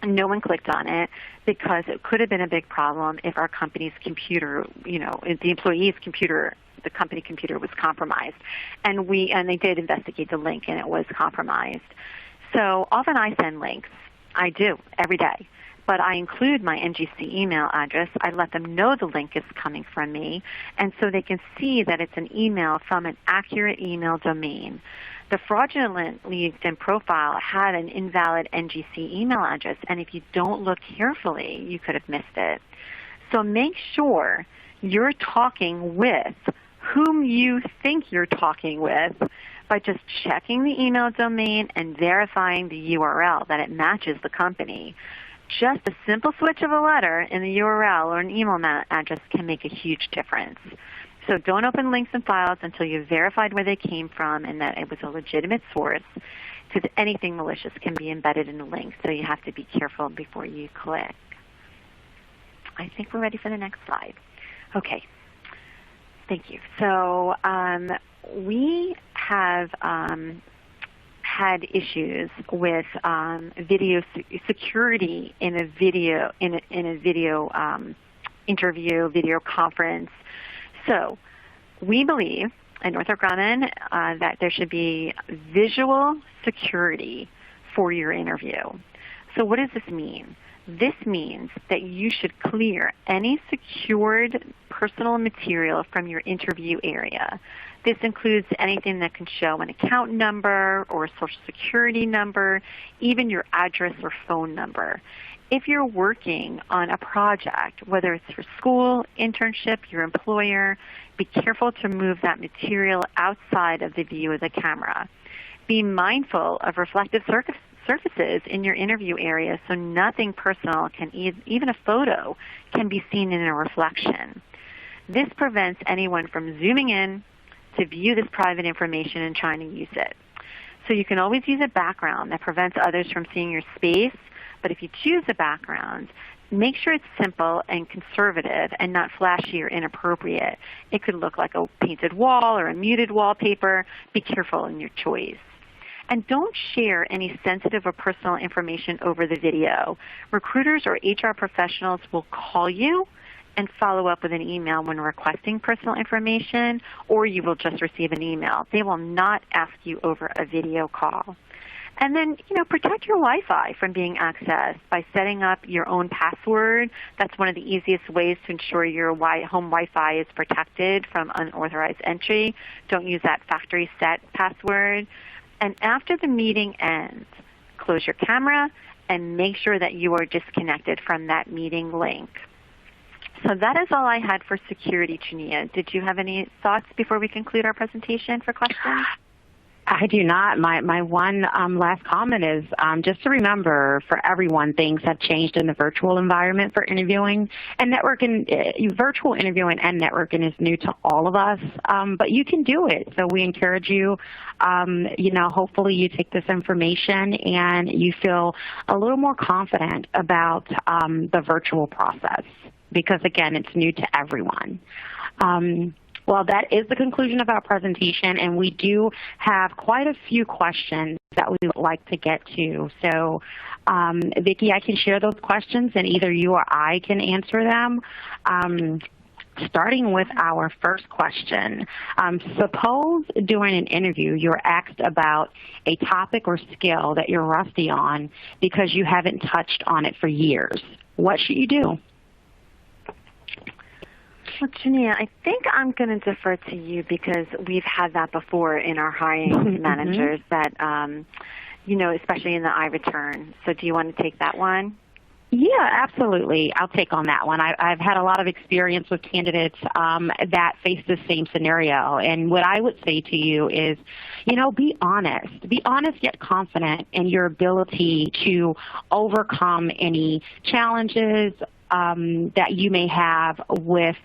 no one clicked on it, because it could have been a big problem if our company's computer, if the employee's computer, the company computer was compromised. And they did investigate the link, and it was compromised. So often I send links. I do, every day. But I include my NGC email address. I let them know the link is coming from me, and so they can see that it's an email from an accurate email domain. The fraudulent LinkedIn profile had an invalid NGC email address, and if you don't look carefully, you could have missed it. So make sure you're talking with whom you think you're talking with by just checking the email domain and verifying the URL that it matches the company. Just a simple switch of a letter in the URL or an email address can make a huge difference. So don't open links and files until you've verified where they came from and that it was a legitimate source, because anything malicious can be embedded in a link, so you have to be careful before you click. I think we're ready for the next slide. Okay, thank you. So we have had issues with video security in a video interview, video conference. So we believe at Northrop Grumman that there should be visual security for your interview. So what does this mean? This means that you should clear any secured personal material from your interview area. This includes anything that can show an account number or a social security number, even your address or phone number. If you're working on a project, whether it's for school, internship, your employer, be careful to move that material outside of the view of the camera. Be mindful of reflective surfaces in your interview area so nothing personal, even a photo, can be seen in a reflection. This prevents anyone from zooming in to view this private information and trying to use it. So you can always use a background that prevents others from seeing your space. But if you choose a background, make sure it's simple and conservative and not flashy or inappropriate. It could look like a painted wall or a muted wallpaper. Be careful in your choice. And don't share any sensitive or personal information over the video. Recruiters or HR professionals will call you and follow up with an email when requesting personal information, or you will just receive an email. They will not ask you over a video call. And then, protect your Wi-Fi from being accessed by setting up your own password. That's one of the easiest ways to ensure your home Wi-Fi is protected from unauthorized entry. Don't use that factory set password. And after the meeting ends, close your camera and make sure that you are disconnected from that meeting link. So that is all I had for security, Chania. Did you have any thoughts before we conclude our presentation for questions? I do not. My one last comment is just to remember, for everyone, things have changed in the virtual environment for interviewing, and networking. Virtual interviewing and networking is new to all of us, but you can do it. So we encourage you. Hopefully you take this information and you feel a little more confident about the virtual process, because again, it's new to everyone. Well, that is the conclusion of our presentation, and we do have quite a few questions that we would like to get to. So, Vicki, I can share those questions, and either you or I can answer them. Starting with our first question, suppose during an interview you're asked about a topic or skill that you're rusty on because you haven't touched on it for years. What should you do? Well, Chania, I think I'm going to defer to you, because we've had that before in our hiring managers that, especially in the I return. So do you want to take that one? Yeah, absolutely. I'll take on that one. I've had a lot of experience with candidates that face the same scenario. And what I would say to you is, be honest. Be honest yet confident in your ability to overcome any challenges that you may have with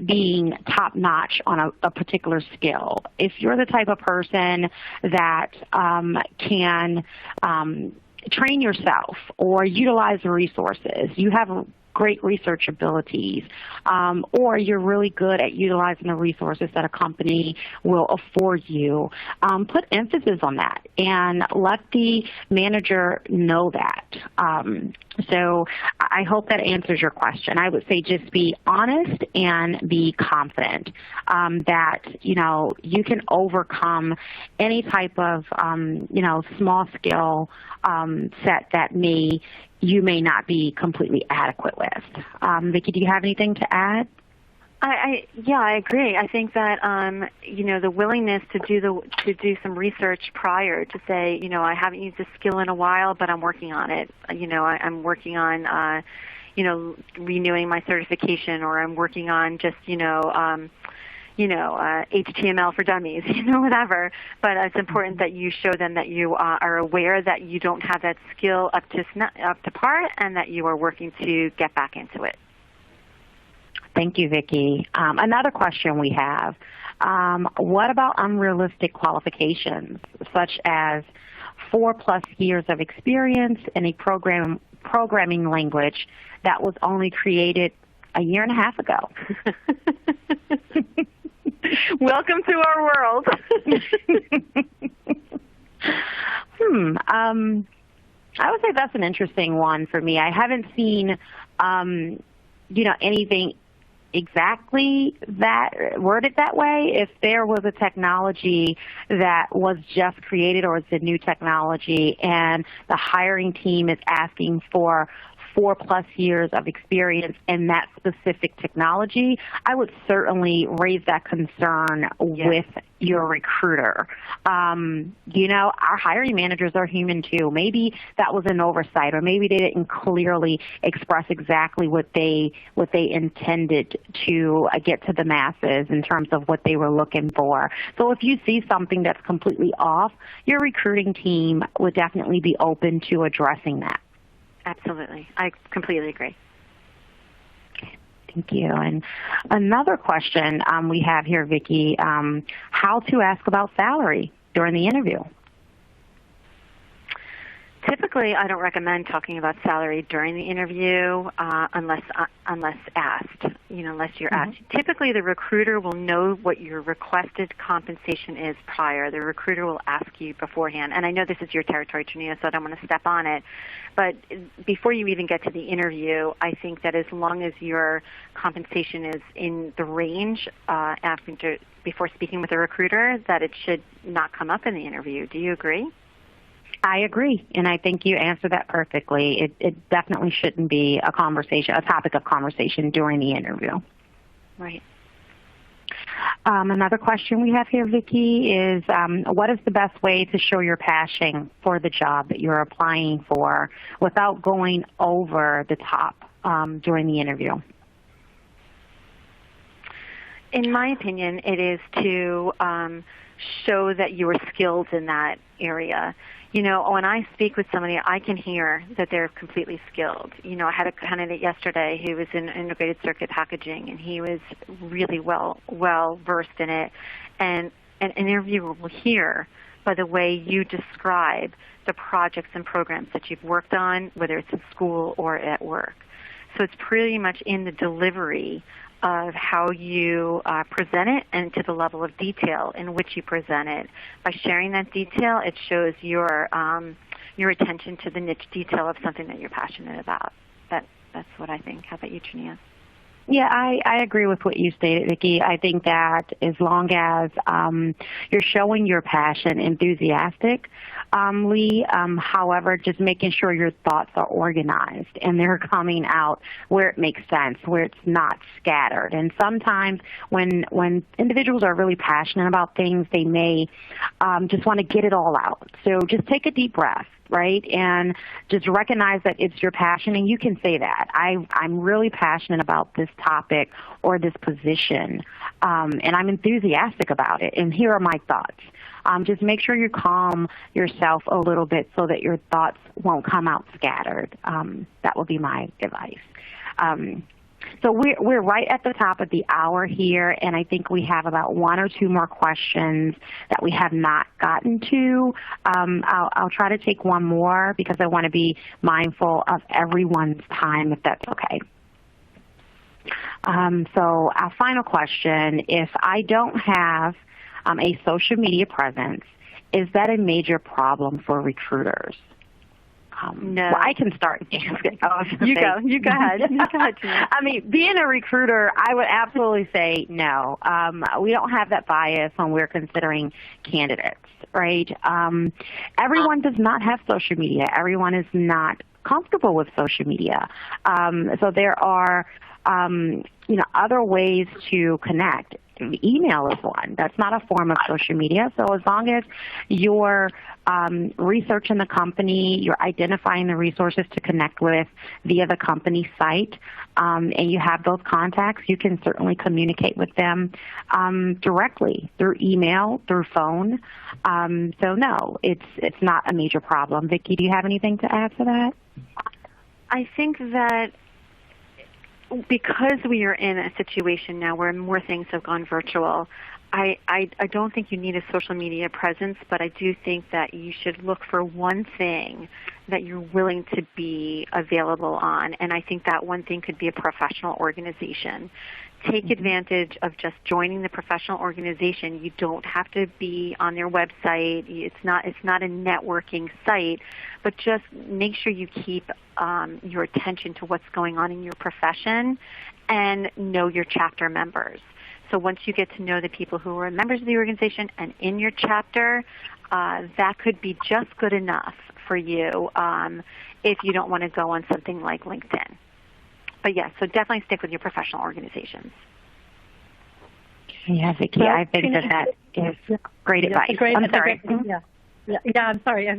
being top-notch on a particular skill. If you're the type of person that can train yourself or utilize the resources, you have great research abilities, or you're really good at utilizing the resources that a company will afford you, put emphasis on that and let the manager know that. So I hope that answers your question. I would say just be honest and be confident that, you can overcome any type of, small skill set that you may not be completely adequate with. Vicki, do you have anything to add? Yeah, I agree. I think that the willingness to do some research prior to say, I haven't used this skill in a while, but I'm working on it. I'm working on renewing my certification, or I'm working on just HTML for dummies, whatever. But it's important that you show them that you are aware that you don't have that skill up to par, and that you are working to get back into it. Thank you, Vicki. Another question we have, what about unrealistic qualifications, such as 4+ years of experience in a programming language that was only created a year and a half ago? Welcome to our world. I would say that's an interesting one for me. I haven't seen, anything exactly that worded that way. If there was a technology that was just created, or it's a new technology, and the hiring team is asking for 4+ years of experience in that specific technology, I would certainly raise that concern with your recruiter. Our hiring managers are human too. Maybe that was an oversight, or maybe they didn't clearly express exactly what they intended to get to the masses in terms of what they were looking for. So if you see something that's completely off, your recruiting team would definitely be open to addressing that. Absolutely. I completely agree. Okay, thank you. And another question we have here, Vicki, how to ask about salary during the interview? Typically, I don't recommend talking about salary during the interview unless asked. Unless you're asked. Typically, the recruiter will know what your requested compensation is prior. The recruiter will ask you beforehand. And I know this is your territory, Trania, so I don't want to step on it. But before you even get to the interview, I think that as long as your compensation is in the range before speaking with a recruiter, that it should not come up in the interview. Do you agree? I agree, and I think you answered that perfectly. It definitely shouldn't be a topic of conversation during the interview. Right. Another question we have here, Vicki, is what is the best way to show your passion for the job that you're applying for without going over the top during the interview? In my opinion, it is to show that you are skilled in that area. When I speak with somebody, I can hear that they're completely skilled. I had a candidate yesterday who was in integrated circuit packaging, and he was really well versed in it. And an interviewer will hear by the way you describe the projects and programs that you've worked on, whether it's in school or at work. So it's pretty much in the delivery of how you present it and to the level of detail in which you present it. By sharing that detail, it shows your attention to the niche detail of something that you're passionate about. That's what I think. How about you, Trania? Yeah, I agree with what you stated, Vicki. I think that as long as you're showing your passion, enthusiastic, Lee. However, just making sure your thoughts are organized and they're coming out where it makes sense, where it's not scattered. And sometimes when individuals are really passionate about things, they may just want to get it all out. So just take a deep breath, right? And just recognize that it's your passion, and you can say that. I'm really passionate about this topic or this position, and I'm enthusiastic about it, and here are my thoughts. Just make sure you calm yourself a little bit so that your thoughts won't come out scattered. That would be my advice. So we're right at the top of the hour here, and I think we have about 1 or 2 more questions that we have not gotten to. I'll try to take one more because I want to be mindful of everyone's time, if that's okay. So our final question, if I don't have a social media presence, is that a major problem for recruiters? No. Well, I can start. You go ahead. You go ahead. I mean, being a recruiter, I would absolutely say no. We don't have that bias when we're considering candidates, right? Everyone does not have social media. Everyone is not comfortable with social media. So there are other ways to connect. Email is one. That's not a form of social media. So as long as you're researching the company, you're identifying the resources to connect with via the company site, and you have those contacts, you can certainly communicate with them directly through email, through phone. So no, it's not a major problem. Vicki, do you have anything to add to that? I think that because we are in a situation now where more things have gone virtual, I don't think you need a social media presence, but I do think that you should look for one thing that you're willing to be available on, and I think that one thing could be a professional organization. Take advantage of just joining the professional organization. You don't have to be on their website. It's not a networking site, but just make sure you keep your attention to what's going on in your profession and know your chapter members. So once you get to know the people who are members of the organization and in your chapter, that could be just good enough for you if you don't want to go on something like LinkedIn. But yes, so definitely stick with your professional organizations. Yeah, Vicki, I think that is great advice. I'm sorry. I'm sorry. I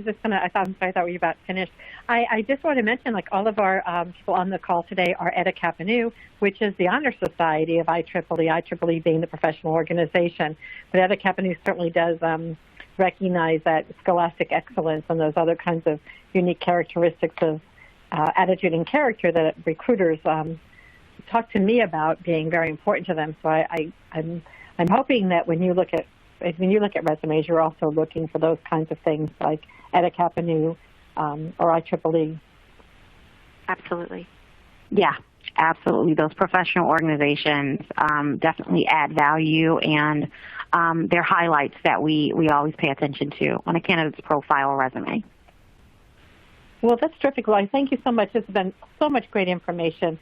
thought we were about finished. I just want to mention, like, all of our people on the call today are at HKNu, which is the honor society of IEEE being the professional organization. But HKNu certainly does recognize that scholastic excellence and those other kinds of unique characteristics of attitude and character that recruiters talk to me about being very important to them. So I'm hoping that when you look at resumes, you're also looking for those kinds of things like HKNu or IEEE. Absolutely. Yeah, absolutely. Those professional organizations definitely add value, and they're highlights that we always pay attention to on a candidate's profile or resume. Well, that's terrific. Well, thank you so much. This has been so much great information.